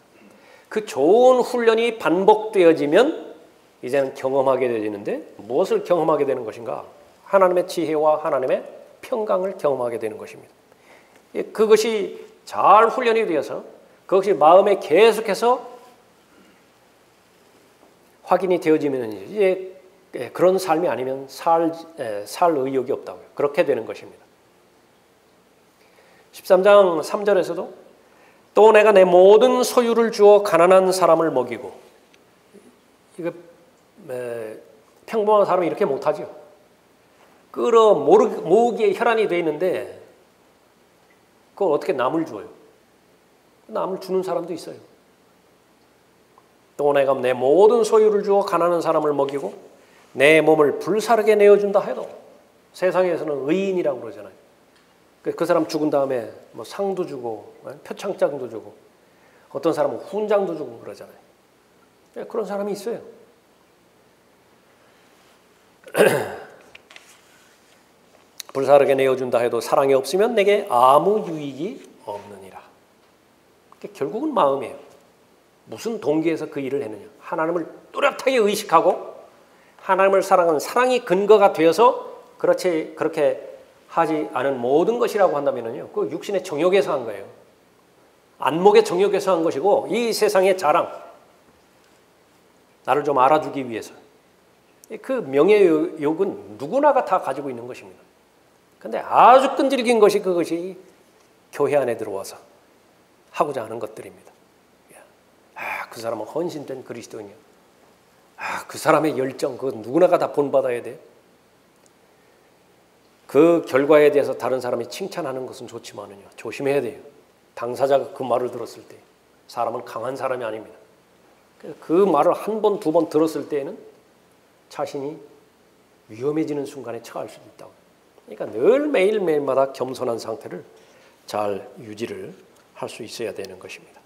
그 좋은 훈련이 반복되어지면 이제는 경험하게 되지는데 무엇을 경험하게 되는 것인가? 하나님의 지혜와 하나님의 평강을 경험하게 되는 것입니다. 그것이 잘 훈련이 되어서 그것이 마음에 계속해서 확인이 되어지면 이제 그런 삶이 아니면 살 의욕이 없다고요. 그렇게 되는 것입니다. 13장 3절에서도 또 내가 내 모든 소유를 주어 가난한 사람을 먹이고, 이거 평범한 사람이 이렇게 못하죠. 끌어 모으기에 혈안이 되어 있는데 그걸 어떻게 남을 줘요? 남을 주는 사람도 있어요. 또 내가 내 모든 소유를 주어 가난한 사람을 먹이고 내 몸을 불사르게 내어준다 해도, 세상에서는 의인이라고 그러잖아요. 그 사람 죽은 다음에 뭐 상도 주고 표창장도 주고 어떤 사람은 훈장도 주고 그러잖아요. 그런 사람이 있어요. 불사르게 내어준다 해도 사랑이 없으면 내게 아무 유익이 없느니라. 결국은 마음이에요. 무슨 동기에서 그 일을 했느냐? 하나님을 뚜렷하게 의식하고 하나님을 사랑하는 사랑이 근거가 되어서 그렇게 하지 않은 모든 것이라고 한다면요, 그 육신의 정욕에서 한 거예요. 안목의 정욕에서 한 것이고 이 세상의 자랑, 나를 좀 알아주기 위해서. 그 명예욕은 누구나가 다 가지고 있는 것입니다. 그런데 아주 끈질긴 것이 그것이 교회 안에 들어와서 하고자 하는 것들입니다. 그 사람은 헌신된 그리스도인이야. 그 사람의 열정, 그건 누구나가 다 본받아야 돼. 그 결과에 대해서 다른 사람이 칭찬하는 것은 좋지만은요, 조심해야 돼요. 당사자가 그 말을 들었을 때 사람은 강한 사람이 아닙니다. 그 말을 한 번, 두 번 들었을 때에는 자신이 위험해지는 순간에 처할 수도 있다고. 그러니까 늘 매일매일마다 겸손한 상태를 잘 유지를 할 수 있어야 되는 것입니다.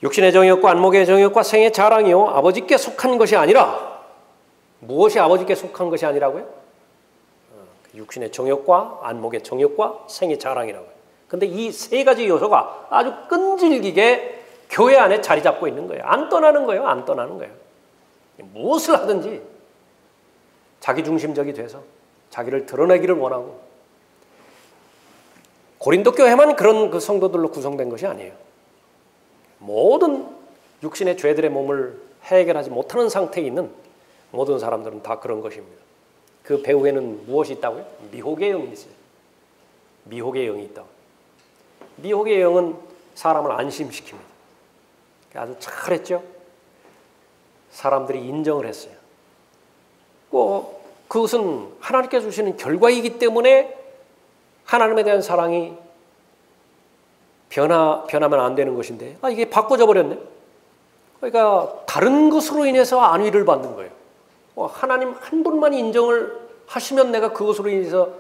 육신의 정욕과 안목의 정욕과 생의 자랑이요, 아버지께 속한 것이 아니라. 무엇이 아버지께 속한 것이 아니라고요? 육신의 정욕과 안목의 정욕과 생의 자랑이라고요. 근데 이 세 가지 요소가 아주 끈질기게 교회 안에 자리 잡고 있는 거예요. 안 떠나는 거예요. 안 떠나는 거예요. 무엇을 하든지 자기중심적이 돼서 자기를 드러내기를 원하고, 고린도 교회만 그런 그 성도들로 구성된 것이 아니에요. 모든 육신의 죄들의 몸을 해결하지 못하는 상태에 있는 모든 사람들은 다 그런 것입니다. 그 배후에는 무엇이 있다고요? 미혹의 영이 있어요. 미혹의 영이 있다고. 미혹의 영은 사람을 안심시킵니다. 아주 잘했죠. 사람들이 인정을 했어요. 그것은 하나님께서 주시는 결과이기 때문에 하나님에 대한 사랑이 변하면 안 되는 것인데, 이게 바꿔져 버렸네. 그러니까 다른 것으로 인해서 안위를 받는 거예요. 하나님 한 분만 인정을 하시면 내가 그것으로 인해서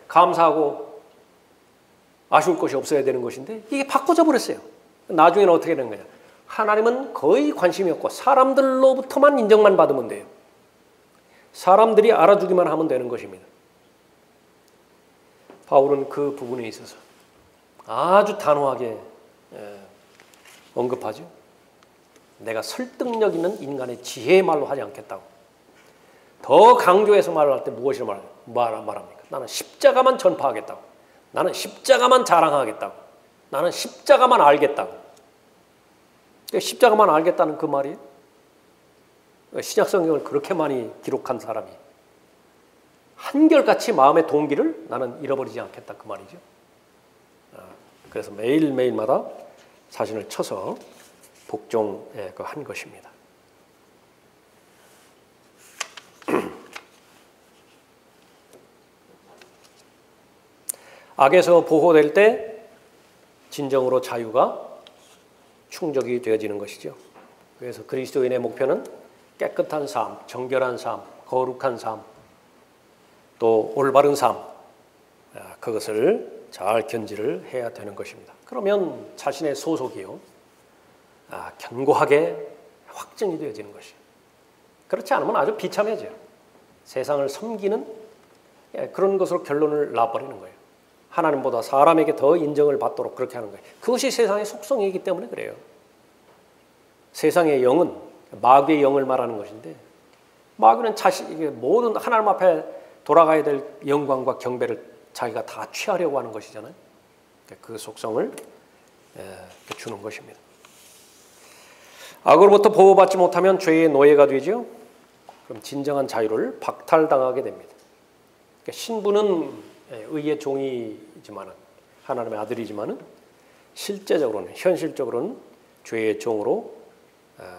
감사하고 아쉬울 것이 없어야 되는 것인데, 이게 바꿔져 버렸어요. 나중에는 어떻게 되는 거냐? 하나님은 거의 관심이 없고 사람들로부터만 인정만 받으면 돼요. 사람들이 알아주기만 하면 되는 것입니다. 바울은 그 부분에 있어서 아주 단호하게 언급하죠. 내가 설득력 있는 인간의 지혜의 말로 하지 않겠다고. 더 강조해서 말을 할 때 무엇을 말합니까? 나는 십자가만 전파하겠다고. 나는 십자가만 자랑하겠다고. 나는 십자가만 알겠다고. 십자가만 알겠다는 그 말이에요. 신약성경을 그렇게 많이 기록한 사람이 한결같이 마음의 동기를 나는 잃어버리지 않겠다, 그 말이죠. 그래서 매일매일마다 자신을 쳐서 복종한 것입니다. 악에서 보호될 때 진정으로 자유가 충족이 되어지는 것이죠. 그래서 그리스도인의 목표는 깨끗한 삶, 정결한 삶, 거룩한 삶, 또 올바른 삶, 그것을 잘 견지를 해야 되는 것입니다. 그러면 자신의 소속이요, 견고하게 확증이 되어지는 것이에요. 그렇지 않으면 아주 비참해져요. 세상을 섬기는 그런 것으로 결론을 놔버리는 거예요. 하나님보다 사람에게 더 인정을 받도록 그렇게 하는 거예요. 그것이 세상의 속성이기 때문에 그래요. 세상의 영은 마귀의 영을 말하는 것인데, 마귀는 모든 하나님 앞에 돌아가야 될 영광과 경배를 자기가 다 취하려고 하는 것이잖아요. 그 속성을 주는 것입니다. 악으로부터 보호받지 못하면 죄의 노예가 되죠. 그럼 진정한 자유를 박탈당하게 됩니다. 그러니까 신부는 의의 종이지만은, 하나님의 아들이지만은 실제적으로는, 현실적으로는 죄의 종으로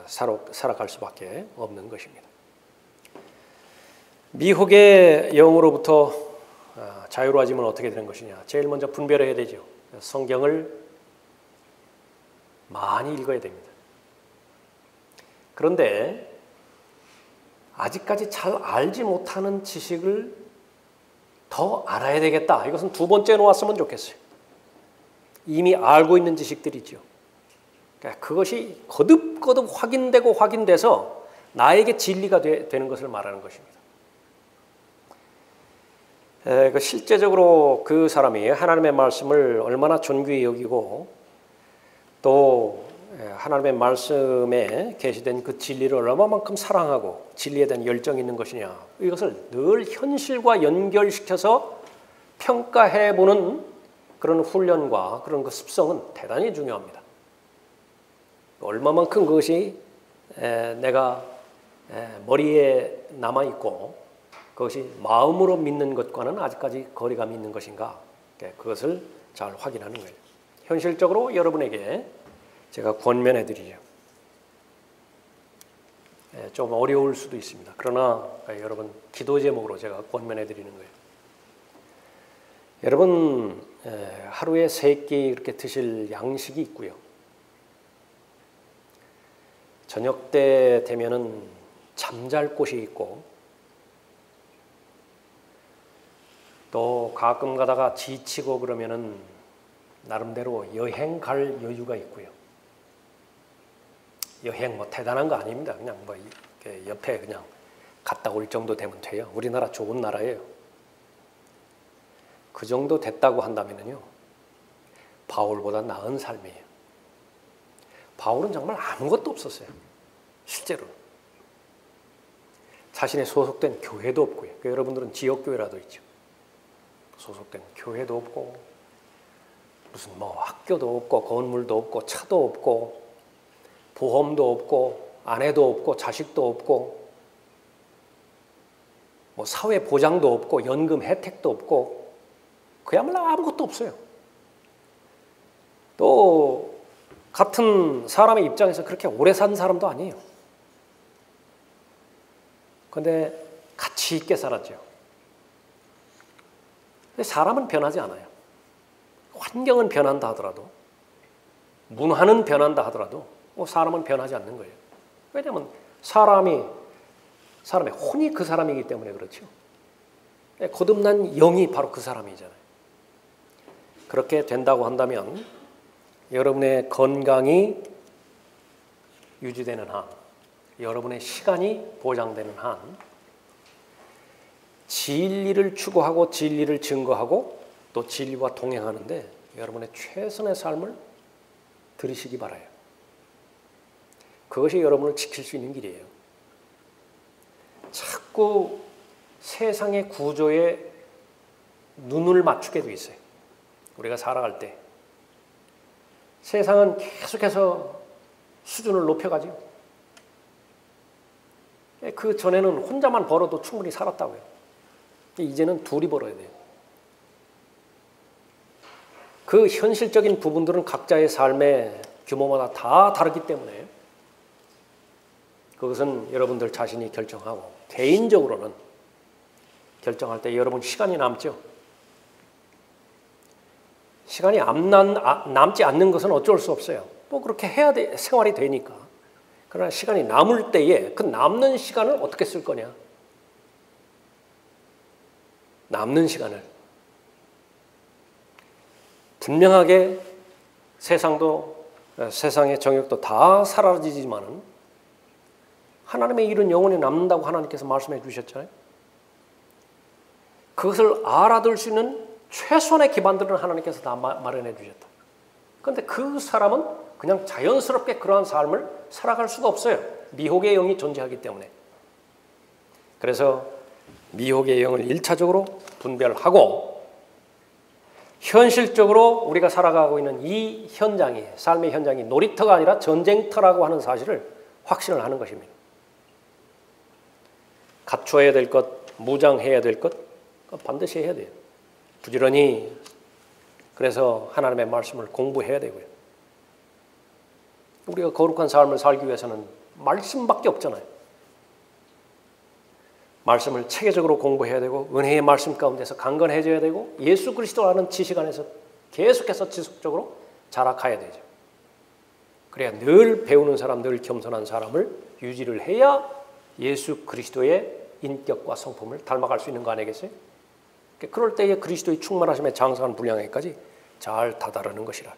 살아갈 수밖에 없는 것입니다. 미혹의 영으로부터 자유로워지면 어떻게 되는 것이냐? 제일 먼저 분별해야 되죠. 성경을 많이 읽어야 됩니다. 그런데 아직까지 잘 알지 못하는 지식을 더 알아야 되겠다. 이것은 두 번째 놓았으면 좋겠어요. 이미 알고 있는 지식들이죠. 그러니까 그것이 거듭거듭 확인돼서 나에게 진리가 되는 것을 말하는 것입니다. 실제적으로 그 사람이 하나님의 말씀을 얼마나 존귀히 여기고 또 하나님의 말씀에 계시된 그 진리를 얼마만큼 사랑하고 진리에 대한 열정이 있는 것이냐, 이것을 늘 현실과 연결시켜서 평가해보는 그런 훈련과 그런 그 습성은 대단히 중요합니다. 얼마만큼 그것이 내가 머리에 남아있고 그것이 마음으로 믿는 것과는 아직까지 거리감이 있는 것인가, 그것을 잘 확인하는 거예요. 현실적으로 여러분에게 제가 권면해드리죠. 좀 어려울 수도 있습니다. 그러나 여러분 기도 제목으로 제가 권면해드리는 거예요. 여러분 하루에 3끼 이렇게 드실 양식이 있고요. 저녁 때 되면은 잠잘 곳이 있고, 또 가끔 가다가 지치고 그러면은 나름대로 여행 갈 여유가 있고요. 여행 뭐 대단한 거 아닙니다. 그냥 뭐 옆에 그냥 갔다 올 정도 되면 돼요. 우리나라 좋은 나라예요. 그 정도 됐다고 한다면요, 바울보다 나은 삶이에요. 바울은 정말 아무것도 없었어요. 실제로 자신의 소속된 교회도 없고요. 여러분들은 지역교회라도 있죠. 소속된 교회도 없고, 무슨 뭐 학교도 없고, 건물도 없고, 차도 없고, 보험도 없고, 아내도 없고, 자식도 없고, 뭐 사회 보장도 없고, 연금 혜택도 없고, 그야말로 아무것도 없어요. 또 같은 사람의 입장에서 그렇게 오래 산 사람도 아니에요. 그런데 가치 있게 살았죠. 근데 사람은 변하지 않아요. 환경은 변한다 하더라도, 문화는 변한다 하더라도 사람은 변하지 않는 거예요. 왜냐하면 사람의 혼이 그 사람이기 때문에 그렇죠. 거듭난 영이 바로 그 사람이잖아요. 그렇게 된다고 한다면 여러분의 건강이 유지되는 한, 여러분의 시간이 보장되는 한, 진리를 추구하고 진리를 증거하고 또 진리와 동행하는데 여러분의 최선의 삶을 들이시기 바라요. 그것이 여러분을 지킬 수 있는 길이에요. 자꾸 세상의 구조에 눈을 맞추게 돼 있어요. 우리가 살아갈 때 세상은 계속해서 수준을 높여가지고, 그 전에는 혼자만 벌어도 충분히 살았다고요. 이제는 둘이 벌어야 돼요. 그 현실적인 부분들은 각자의 삶의 규모마다 다 다르기 때문에 그것은 여러분들 자신이 결정하고, 개인적으로는 결정할 때 여러분 시간이 남죠. 시간이 남지 않는 것은 어쩔 수 없어요. 뭐 그렇게 해야 돼, 생활이 되니까. 그러나 시간이 남을 때에 그 남는 시간을 어떻게 쓸 거냐. 남는 시간을 분명하게 세상의 정욕도 다 사라지지만은 하나님의 일은 영원히 남는다고 하나님께서 말씀해 주셨잖아요. 그것을 알아들 수 있는 최소한의 기반들은 하나님께서 다 마련해 주셨다. 그런데 그 사람은 그냥 자연스럽게 그러한 삶을 살아갈 수가 없어요. 미혹의 영이 존재하기 때문에. 그래서 미혹의 영을 1차적으로 분별하고, 현실적으로 우리가 살아가고 있는 이 현장이, 삶의 현장이 놀이터가 아니라 전쟁터라고 하는 사실을 확신을 하는 것입니다. 갖춰야 될 것, 무장해야 될 것 반드시 해야 돼요. 부지런히. 그래서 하나님의 말씀을 공부해야 되고요. 우리가 거룩한 삶을 살기 위해서는 말씀밖에 없잖아요. 말씀을 체계적으로 공부해야 되고, 은혜의 말씀 가운데서 강건해져야 되고, 예수 그리스도라는 지식 안에서 계속해서 지속적으로 자라가야 되죠. 그래야 늘 배우는 사람, 늘 겸손한 사람을 유지를 해야 예수 그리스도의 인격과 성품을 닮아갈 수 있는 거 아니겠어요? 그럴 때에 그리스도의 충만하심에 장성한 분량에까지 잘 다다르는 것이라.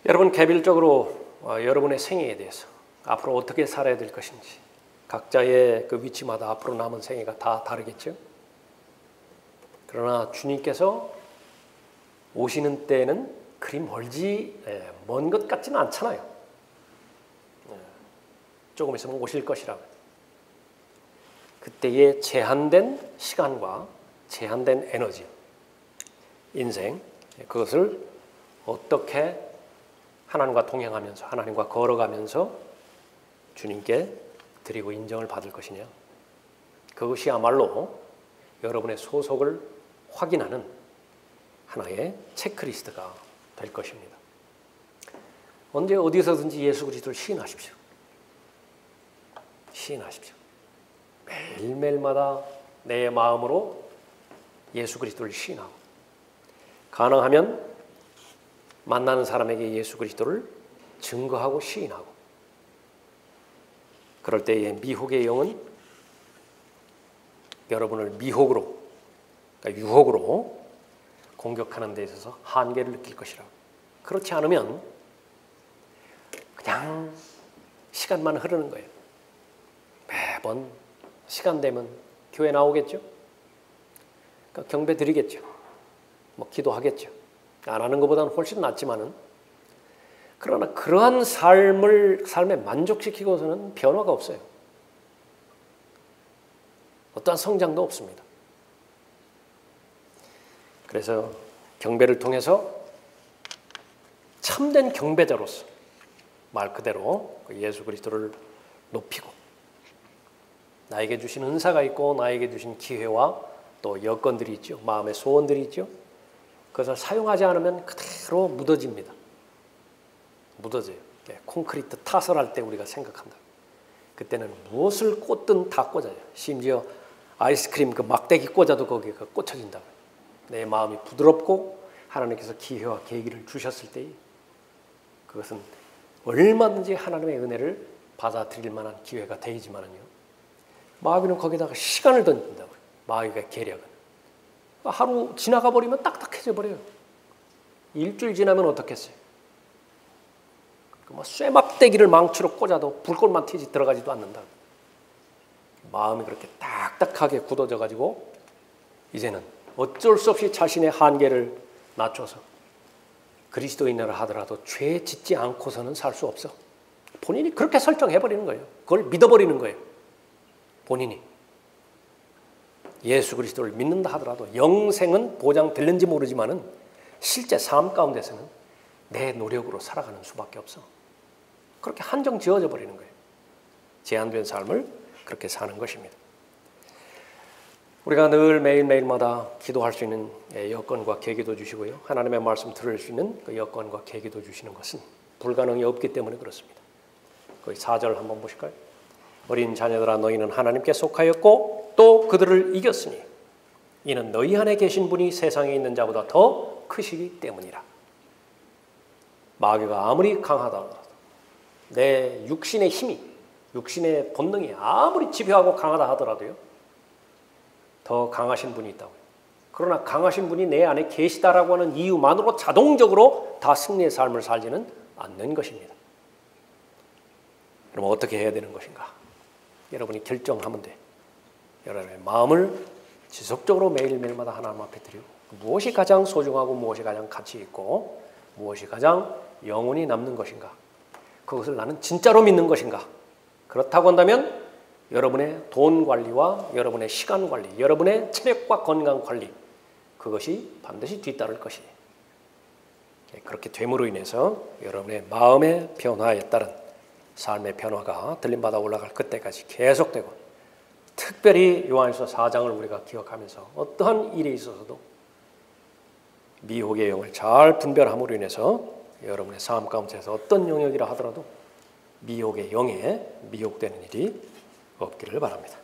여러분, 개별적으로 여러분의 생애에 대해서 앞으로 어떻게 살아야 될 것인지, 각자의 그 위치마다 앞으로 남은 생애가 다 다르겠죠. 그러나 주님께서 오시는 때에는 그리 멀지 먼 것 같지는 않잖아요. 조금 있으면 오실 것이라고. 그때의 제한된 시간과 제한된 에너지, 인생, 그것을 어떻게 하나님과 동행하면서 하나님과 걸어가면서 주님께 드리고 인정을 받을 것이냐. 그것이야말로 여러분의 소속을 확인하는 하나의 체크리스트가 될 것입니다. 언제 어디서든지 예수 그리스도를 시인하십시오. 시인하십시오. 매일매일마다 내 마음으로 예수 그리스도를 시인하고, 가능하면 만나는 사람에게 예수 그리스도를 증거하고 시인하고, 그럴 때에 미혹의 영은 여러분을 미혹으로, 그러니까 유혹으로 공격하는 데 있어서 한계를 느낄 것이라고. 그렇지 않으면 그냥 시간만 흐르는 거예요. 매번 시간 되면 교회 나오겠죠. 그러니까 경배 드리겠죠. 뭐 기도하겠죠. 안 하는 것보다는 훨씬 낫지만은, 그러나 그러한 삶에 만족시키고서는 변화가 없어요. 어떠한 성장도 없습니다. 그래서 경배를 통해서 참된 경배자로서 말 그대로 예수 그리스도를 높이고, 나에게 주신 은사가 있고 나에게 주신 기회와 또 여건들이 있죠. 마음의 소원들이 있죠. 그것을 사용하지 않으면 그대로 묻어집니다. 묻어져요. 콘크리트 타설할 때 우리가 생각한다. 그때는 무엇을 꽂든 다 꽂아요. 심지어 아이스크림 그 막대기 꽂아도 거기가 꽂혀진다고요. 내 마음이 부드럽고 하나님께서 기회와 계기를 주셨을 때 그것은 얼마든지 하나님의 은혜를 받아들일 만한 기회가 되지만은요, 마귀는 거기다가 시간을 던진다고요. 마귀가 계략은 하루 지나가 버리면 딱딱해져 버려요. 일주일 지나면 어떻겠어요? 쇠막대기를 망치로 꽂아도 불꽃만 튀지 들어가지도 않는다. 마음이 그렇게 딱딱하게 굳어져 가지고 이제는 어쩔 수 없이 자신의 한계를 낮춰서 그리스도인이라 하더라도 죄 짓지 않고서는 살 수 없어. 본인이 그렇게 설정해버리는 거예요. 그걸 믿어버리는 거예요. 본인이 예수 그리스도를 믿는다 하더라도 영생은 보장될는지 모르지만은 실제 삶 가운데서는 내 노력으로 살아가는 수밖에 없어. 그렇게 한정 지어져 버리는 거예요. 제한된 삶을 그렇게 사는 것입니다. 우리가 늘 매일매일마다 기도할 수 있는 여건과 계기도 주시고요, 하나님의 말씀 들을 수 있는 그 여건과 계기도 주시는 것은 불가능이 없기 때문에 그렇습니다. 거기 4절 한번 보실까요? 어린 자녀들아, 너희는 하나님께 속하였고 또 그들을 이겼으니 이는 너희 안에 계신 분이 세상에 있는 자보다 더 크시기 때문이라. 마귀가 아무리 강하다 하더라도, 내 육신의 힘이, 육신의 본능이 아무리 집요하고 강하다 하더라도요, 더 강하신 분이 있다고요. 그러나 강하신 분이 내 안에 계시다라고 하는 이유만으로 자동적으로 다 승리의 삶을 살지는 않는 것입니다. 그럼 어떻게 해야 되는 것인가? 여러분이 결정하면 돼. 여러분의 마음을 지속적으로 매일매일마다 하나님 앞에 드리고, 무엇이 가장 소중하고 무엇이 가장 가치 있고 무엇이 가장 영원히 남는 것인가, 그것을 나는 진짜로 믿는 것인가. 그렇다고 한다면 여러분의 돈 관리와 여러분의 시간 관리, 여러분의 체력과 건강 관리, 그것이 반드시 뒤따를 것이에요. 그렇게 됨으로 인해서 여러분의 마음의 변화에 따른 삶의 변화가 들림받아 올라갈 그때까지 계속되고, 특별히 요한일서 4장을 우리가 기억하면서 어떠한 일에 있어서도 미혹의 영을 잘 분별함으로 인해서 여러분의 삶 가운데서 어떤 영역이라 하더라도 미혹의 영에 미혹되는 일이 없기를 바랍니다.